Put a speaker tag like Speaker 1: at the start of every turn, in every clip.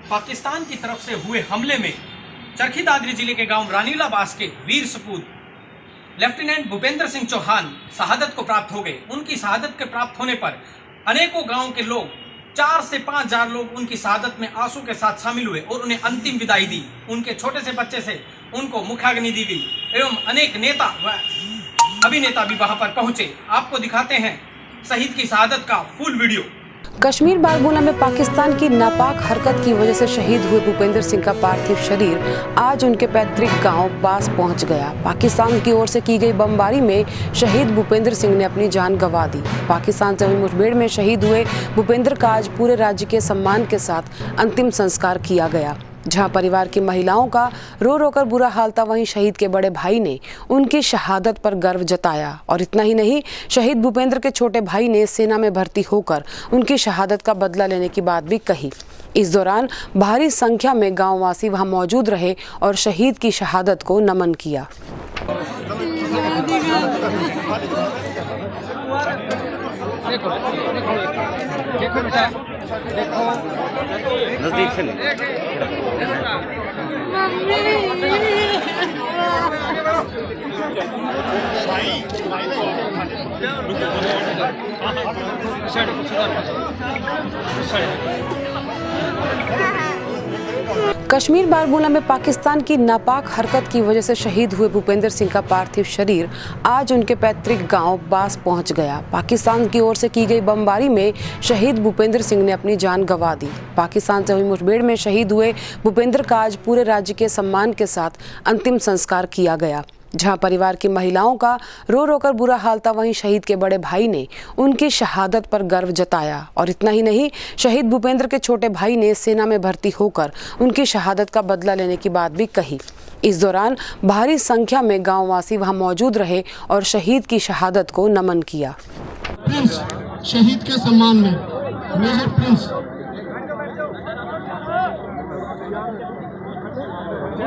Speaker 1: पाकिस्तान की तरफ से हुए हमले में चरखी दादरी जिले के गांव रानीला बास के वीर सपूत लेफ्टिनेंट भूपेंद्र सिंह चौहान शहादत को प्राप्त हो गए। उनकी शहादत के प्राप्त होने पर अनेकों गांव के लोग 4 से 5 हजार लोग उनकी शहादत में आंसू के साथ शामिल हुए और उन्हें अंतिम विदाई दी। उनके छोटे से बच्चे से उनको मुखाग्नि दी गई एवं अनेक नेता व अभिनेता भी वहां पर पहुंचे। आपको दिखाते हैं शहीद की शहादत का फुल वीडियो।
Speaker 2: कश्मीर बारामूला में पाकिस्तान की नापाक हरकत की वजह से शहीद हुए भूपेंद्र सिंह का पार्थिव शरीर आज उनके पैतृक गांव बास पहुंच गया। पाकिस्तान की ओर से की गई बमबारी में शहीद भूपेंद्र सिंह ने अपनी जान गंवा दी। पाकिस्तान से हुई मुठभेड़ में शहीद हुए भूपेंद्र का आज पूरे राज्य के सम्मान के साथ अंतिम संस्कार किया गया। जहां परिवार की महिलाओं का रो रो कर बुरा हाल था, वहीं शहीद के बड़े भाई ने उनकी शहादत पर गर्व जताया। और इतना ही नहीं, शहीद भूपेंद्र के छोटे भाई ने सेना में भर्ती होकर उनकी शहादत का बदला लेने की बात भी कही। इस दौरान भारी संख्या में गांववासी वहां मौजूद रहे और शहीद की शहादत को नमन किया।
Speaker 1: देखो बेटा, देखो
Speaker 3: नजदीक से
Speaker 2: कश्मीर बारामूला में पाकिस्तान की नापाक हरकत की वजह से शहीद हुए भूपेंद्र सिंह का पार्थिव शरीर आज उनके पैतृक गांव बास पहुंच गया। पाकिस्तान की ओर से की गई बमबारी में शहीद भूपेंद्र सिंह ने अपनी जान गंवा दी। पाकिस्तान से हुई मुठभेड़ में शहीद हुए भूपेंद्र का आज पूरे राज्य के सम्मान के साथ अंतिम संस्कार किया गया। जहां परिवार की महिलाओं का रो रो कर बुरा हाल था, वहीं शहीद के बड़े भाई ने उनकी शहादत पर गर्व जताया। और इतना ही नहीं, शहीद भूपेंद्र के छोटे भाई ने सेना में भर्ती होकर उनकी शहादत का बदला लेने की बात भी कही। इस दौरान भारी संख्या में गांववासी वहां मौजूद रहे और शहीद की शहादत को नमन किया।
Speaker 4: प्रिंस शहीद के सम्मान में मेजर प्रिंस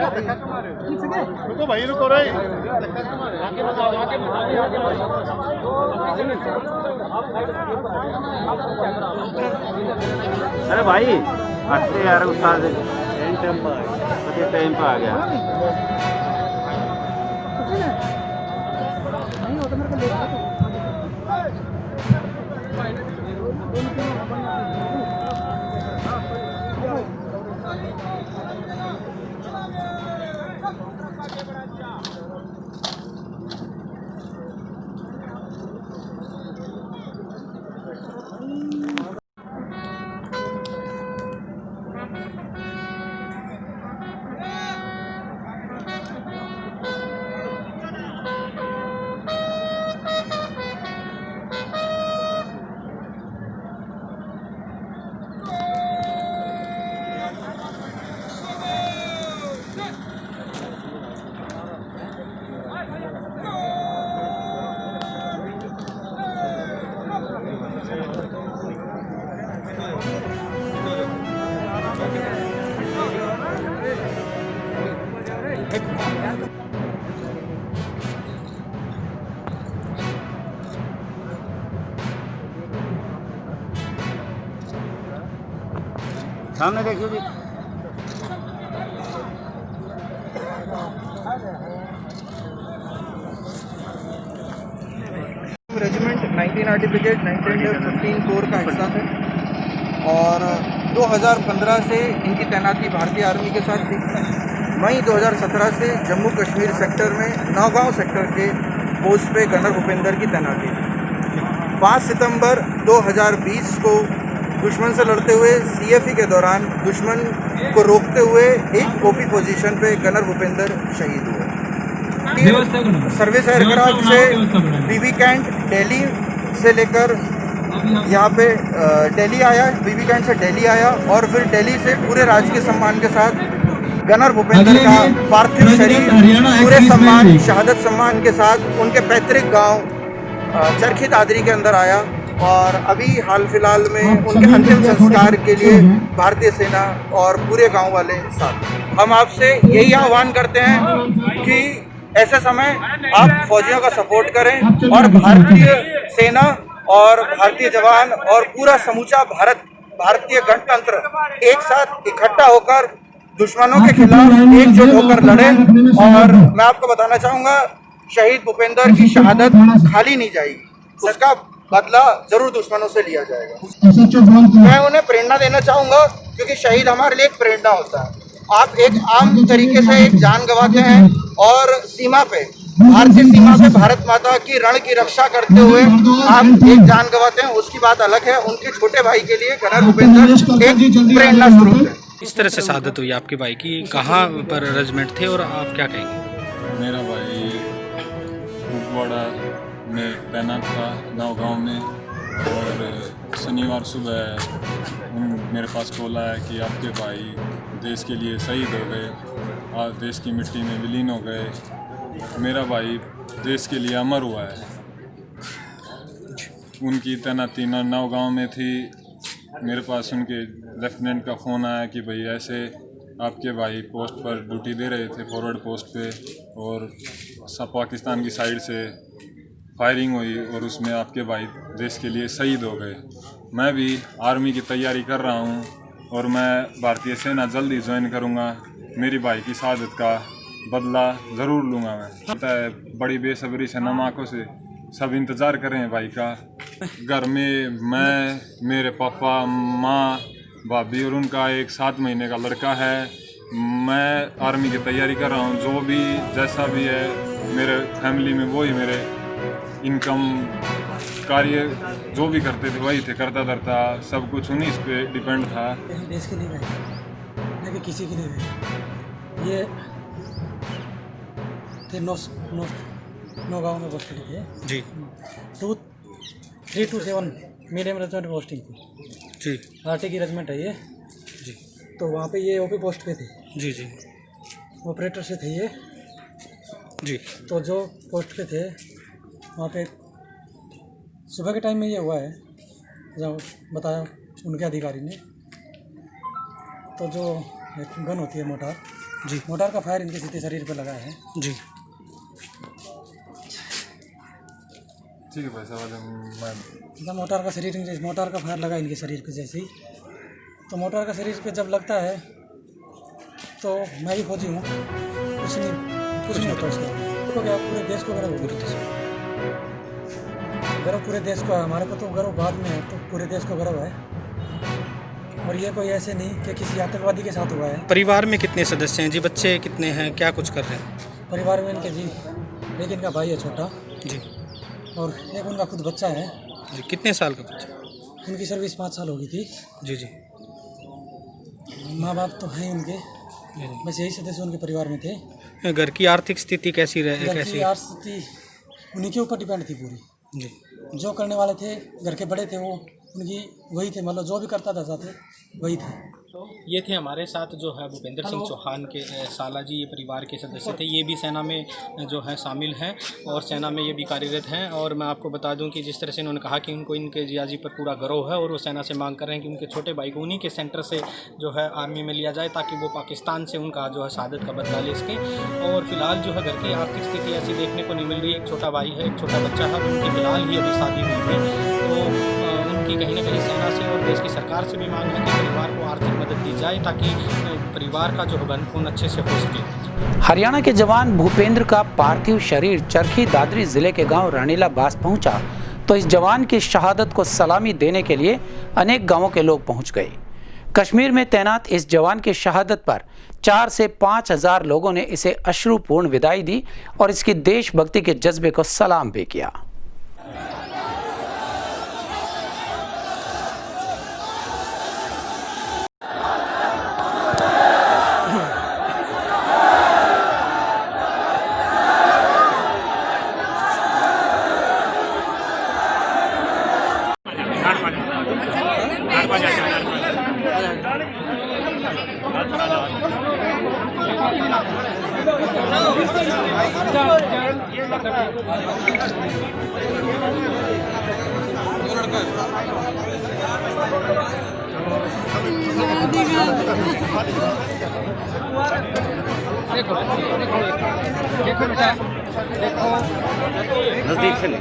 Speaker 3: रुको भाई, रुको रे। अरे भाई अच्छे यार, उस्ताद टाइम पे आ गया। सामने देखिए जी।
Speaker 5: रेजिमेंट 19 आर्टी ब्रिगेड 1915 कोर का हिस्सा थे और 2015 से इनकी तैनाती भारतीय आर्मी के साथ थी। मई 2017 से जम्मू कश्मीर सेक्टर में नौगांव सेक्टर के पोस्ट पे गनर भूपेंद्र की तैनाती थी। 5 सितंबर 2020 को दुश्मन से लड़ते हुए CFE के दौरान दुश्मन को रोकते हुए एक ओपी पोजीशन पे गनर भूपेंद्र शहीद हुए। सर्विस एयरक्राफ्ट से बीबी कैंट दिल्ली से लेकर यहाँ पे दिल्ली आया, बीबी कैंट से दिल्ली आया और फिर दिल्ली से पूरे राज्य के सम्मान के साथ गनर भूपेंद्र का पार्थिव शरीर पूरे सम्मान, शहादत सम्मान के साथ उनके पैतृक गांव चरखी दादरी के अंदर आया। और अभी हाल फिलहाल में उनके अंतिम संस्कार के लिए भारतीय सेना और पूरे गांव वाले साथ। हम आपसे यही आह्वान करते हैं कि ऐसे समय आप फौजियों का सपोर्ट करें और भारतीय सेना और भारतीय जवान और पूरा समूचा भारत भारतीय गणतंत्र एक साथ इकट्ठा होकर दुश्मनों के खिलाफ एकजुट होकर लड़े। और मैं आपको बताना चाहूँगा, शहीद भूपेंद्र की शहादत खाली नहीं जाएगी, उसका बदला जरूर दुश्मनों से लिया जाएगा। मैं उन्हें प्रेरणा देना चाहूँगा, क्योंकि शहीद हमारे लिए एक प्रेरणा होता है। आप एक आम तरीके से एक जान गंवाते हैं और सीमा पे, भारतीय सीमा पे भारत माता की रण की रक्षा करते हुए आप एक जान गंवाते हैं, उसकी बात अलग है। उनके छोटे भाई के लिए कर्नल भूपेंद्र एक प्रेरणा स्रोत है।
Speaker 1: इस तरह से शहादत हुई आपके भाई की, कहाँ पर रेजिमेंट थे और आप क्या कहेंगे?
Speaker 6: मेरा भाई कुपवाड़ा में तैनात था, नौगांव में, और शनिवार सुबह मेरे पास कॉल आया कि आपके भाई देश के लिए शहीद हो गए, आज देश की मिट्टी में विलीन हो गए। मेरा भाई देश के लिए अमर हुआ है। उनकी तैनाती नौगांव में थी। मेरे पास उनके लेफ्टिनेंट का फ़ोन आया कि भाई ऐसे आपके भाई पोस्ट पर ड्यूटी दे रहे थे, फॉरवर्ड पोस्ट पे, और सब पाकिस्तान की साइड से फायरिंग हुई और उसमें आपके भाई देश के लिए शहीद हो गए। मैं भी आर्मी की तैयारी कर रहा हूँ और मैं भारतीय सेना जल्द ही ज्वाइन करूँगा। मेरी भाई की शहादत का बदला ज़रूर लूँगा। मैं पता है बड़ी बेसब्री से नम आँखों से सब इंतज़ार कर रहे हैं भाई का। घर में मैं, मेरे पापा, माँ, भाभी और उनका एक 7 महीने का लड़का है। मैं आर्मी की तैयारी कर रहा हूँ। जो भी जैसा भी है मेरे फैमिली में, वही मेरे इनकम कार्य जो भी करते थे वही थे, करता धरता सब कुछ उन्हीं पे डिपेंड था।
Speaker 7: देश के लिए गए, न कि किसी के लिए गए। ये थे नौगांव में पोस्टेड थे
Speaker 1: जी।
Speaker 7: 327 मीडियम रेजिमेंट पोस्टिंग थी
Speaker 1: जी।
Speaker 7: आरटी की रेजिमेंट है ये
Speaker 1: जी।
Speaker 7: तो वहाँ पे ये ओपी पोस्ट पे थे
Speaker 1: जी जी
Speaker 7: ऑपरेटर से थे ये
Speaker 1: जी।
Speaker 7: तो जो पोस्ट पे थे वहाँ पे सुबह के टाइम में ये हुआ है, जब बताया उनके अधिकारी ने, तो जो एक गन होती है मोटार
Speaker 1: जी,
Speaker 7: मोटार का फायर इनके सीधे शरीर पे लगा है
Speaker 1: जी।
Speaker 6: ठीक है भाई साहब,
Speaker 7: जब मोटार का फायर लगा इनके शरीर पे जैसे ही, तो मोटार का शरीर पे जब लगता है तो मैं भी फौजी हूँ, कुछ नहीं होता उसका। तो क्या पूरे देश को गर्व पूरे देश को है। हमारे को तो गर्व बाद में है, तो पूरे देश को गर्व है। और ये कोई ऐसे नहीं कि किसी आतंकवादी के साथ हुआ है।
Speaker 1: परिवार में कितने सदस्य हैं जी? बच्चे कितने हैं? क्या कुछ कर रहे हैं
Speaker 7: परिवार में इनके जी? एक इनका भाई है छोटा
Speaker 1: जी,
Speaker 7: और एक उनका खुद बच्चा है
Speaker 1: जी। कितने साल का बच्चा?
Speaker 7: उनकी सर्विस 5 साल हो गई थी
Speaker 1: जी जी।
Speaker 7: माँ बाप तो हैं उनके, बस यही सदस्य उनके परिवार में थे।
Speaker 1: घर की आर्थिक स्थिति कैसी रहे?
Speaker 7: घर की
Speaker 1: कैसी?
Speaker 7: आर्थिक स्थिति उन्हीं के ऊपर डिपेंड थी पूरी।
Speaker 1: जी।
Speaker 7: जो करने वाले थे, घर के बड़े थे, वो उनकी वही थे, मतलब जो भी करता था साथ वही थे।
Speaker 1: ये थे हमारे साथ जो है भूपेंद्र सिंह चौहान के साला जी, ये परिवार के सदस्य थे। ये भी सेना में जो है शामिल हैं और सेना में ये भी कार्यरत हैं। और मैं आपको बता दूं कि जिस तरह से उन्होंने कहा कि उनको इनके जियाजी पर पूरा गर्व है और वो सेना से मांग कर रहे हैं कि उनके छोटे भाई को उन्हीं के सेंटर से जो है आर्मी में लिया जाए, ताकि वो पाकिस्तान से उनका जो है शहादत का बदला ले सकें। और फिलहाल जो है घर की आर्थिक स्थिति ऐसी देखने को नहीं मिल रही। एक छोटा भाई है, एक छोटा बच्चा है, उनकी फिलहाल ही अभी शादी हुई थी। तो उनकी कहीं ना कहीं सेना से और देश की सरकार से भी मांग है कि परिवार को आर्थिक मदद दी जाए, ताकि परिवार का जो भरण अच्छे से हो सके।
Speaker 8: हरियाणा के जवान भूपेंद्र का पार्थिव शरीर चरखी दादरी जिले के गांव रानीला बास पहुंचा तो इस जवान की शहादत को सलामी देने के लिए अनेक गांवों के लोग पहुंच गए। कश्मीर में तैनात इस जवान की शहादत पर 4 से 5 हजार लोगों ने इसे अश्रुपूर्ण विदाई दी और इसकी देशभक्ति के जज्बे को सलाम भी किया।
Speaker 3: नजदीक से नहीं।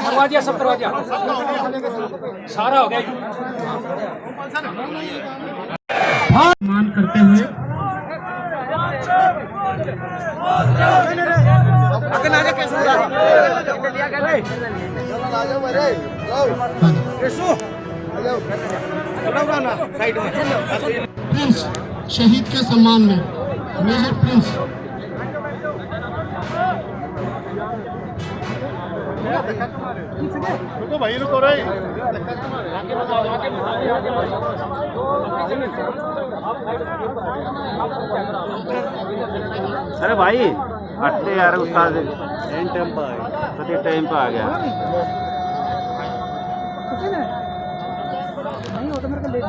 Speaker 9: करवा दिया, सब करवा दिया, सारा हो गया।
Speaker 4: मान करते हुए प्रिंस शहीद के सम्मान में मेजर प्रिंस
Speaker 3: रुको भाई, रुको रे। अरे भाई हटते यार, उस्ताद टाइम पे आ गया। नहीं हो तो मेरे को ले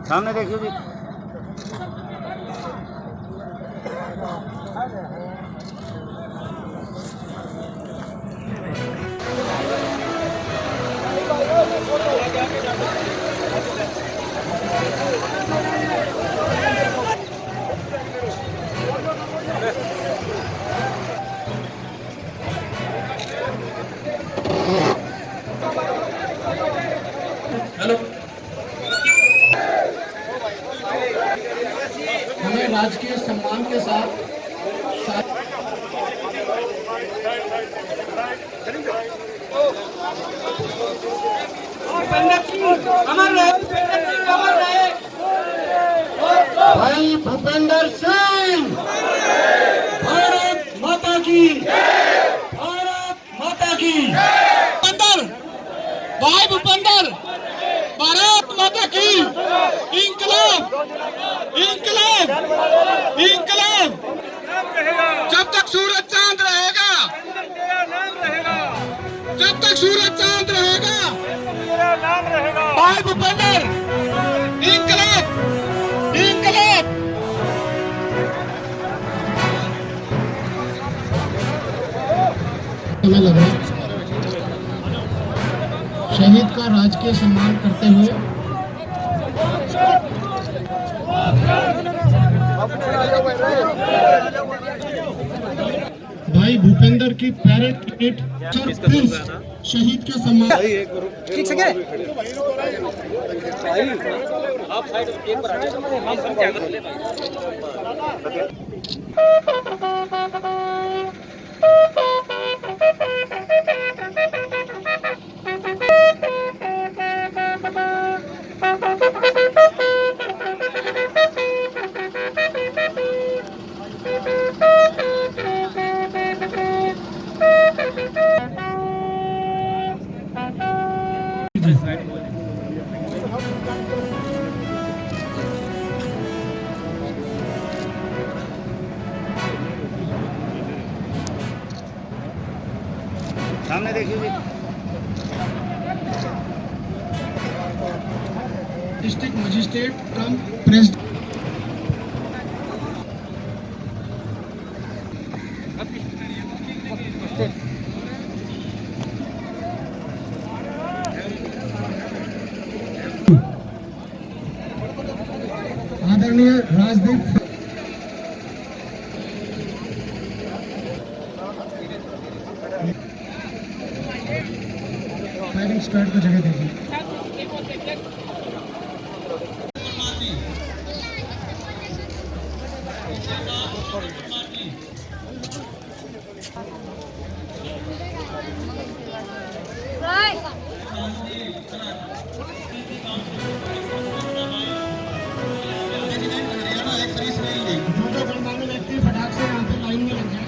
Speaker 3: सामने देखिए जी।
Speaker 4: हमें राजकीय सम्मान के साथ भाई भूपेंद्र सिंह, भारत माता की, भारत माता की। भूपेंद्र, भाई भूपेंद्र, भारत माता की। इंकलाब, इंकलाब, इंकलाब। जब तक सूरज चांद रहेगा, जब तक सूरज चांद रहेगा, भाई भूपेंद्र, इंकलाब, इंकलाब। हमें लगा शहीद का राजकीय सम्मान करते हुए भाई भूपेंद्र की पैरेड किट प्रिंस शहीद के सम्मान।
Speaker 1: ठीक से गए
Speaker 3: सामने देखिए जी।
Speaker 4: डिस्ट्रिक्ट मजिस्ट्रेट कम प्रेसिडेंट आदरणीय राजदीप फायरिंग स्क्वाड को जगह देगी। जो गणमान्य व्यक्ति फटाक से यहाँ पे लाइन में लग जाए।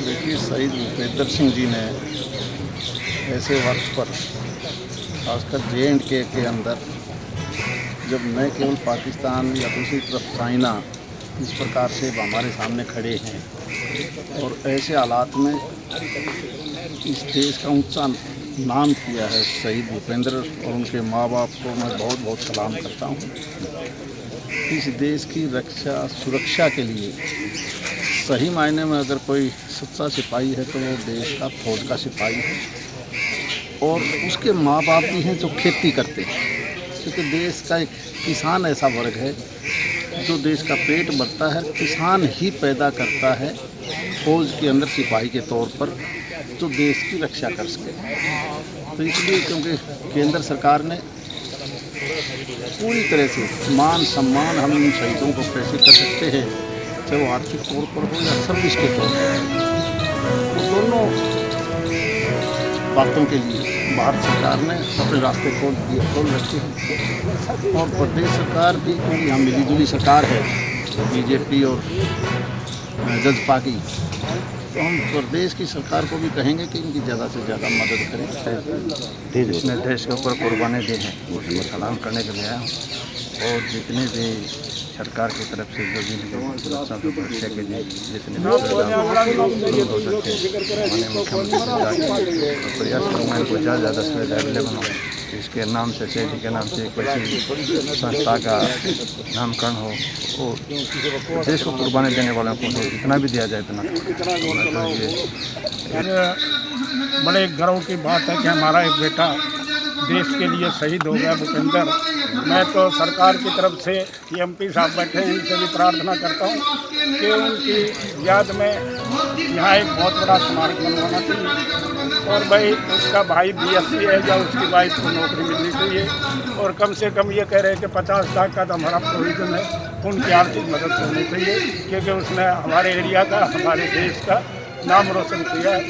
Speaker 10: देखिए, शहीद भूपेंद्र सिंह जी ने ऐसे वक्त पर खासकर J&K के अंदर, जब न केवल पाकिस्तान या दूसरी तरफ चाइना इस प्रकार से हमारे सामने खड़े हैं और ऐसे हालात में इस देश का ऊंचा नाम किया है शहीद भूपेंद्र, और उनके माँ बाप को मैं बहुत बहुत सलाम करता हूँ। इस देश की रक्षा सुरक्षा के लिए सही मायने में अगर कोई सच्चा सिपाही है तो वो देश का फौज का सिपाही है। और उसके माँ बाप भी हैं जो खेती करते हैं, क्योंकि देश का एक किसान ऐसा वर्ग है जो देश का पेट भरता है, किसान ही पैदा करता है फौज के अंदर सिपाही के तौर पर जो देश की रक्षा कर सके। तो इसलिए क्योंकि केंद्र सरकार ने पूरी तरह से मान सम्मान हम इन शहीदों को कैसे कर सकते हैं, चाहे वो आर्थिक तौर पर हो या सर्विस के तौर पर, वो दोनों बातों के लिए भारत सरकार ने अपने रास्ते खोल रखे हैं। और प्रदेश सरकार भी, क्योंकि यहाँ मिलीजुली सरकार है बीजेपी और जजपा की, तो हम प्रदेश की सरकार को भी कहेंगे कि इनकी ज़्यादा से ज़्यादा मदद करें।
Speaker 5: जिसने देश के ऊपर कुर्बानी दी है उसको सलाम करने के लिए आया हूँ। और जितने भी सरकार की तरफ से जो भी सुरक्षा के भविष्य के लिए जितने भी हो सके माननीय मुख्यमंत्री से प्रयास करूँगा इनको ज़्यादा सुविधा अवेलेबल हो। इसके नाम से शहीदी के नाम से कोई संस्था का नामकरण हो और देश को कुर्बानी देने वालों को जितना भी दिया जाए इतना होना चाहिए।
Speaker 4: बड़े गर्व की बात है कि हमारा एक बेटा देश के लिए शहीद हो गया भूपेंद्र। मैं तो सरकार की तरफ से एमपी साहब बैठे हैं, इनसे भी प्रार्थना करता हूँ कि उनकी याद में यहाँ एक बहुत बड़ा स्मारक बनवाना चाहिए। और भाई उसका भाई बीएससी है या उसकी वाइफ को नौकरी मिलनी चाहिए। और कम से कम ये कह रहे हैं कि 50 लाख का तो हमारा प्रोविजन है, उनकी आर्थिक मदद होनी चाहिए, क्योंकि उसने हमारे एरिया का, हमारे देश का नाम रोशन किया है।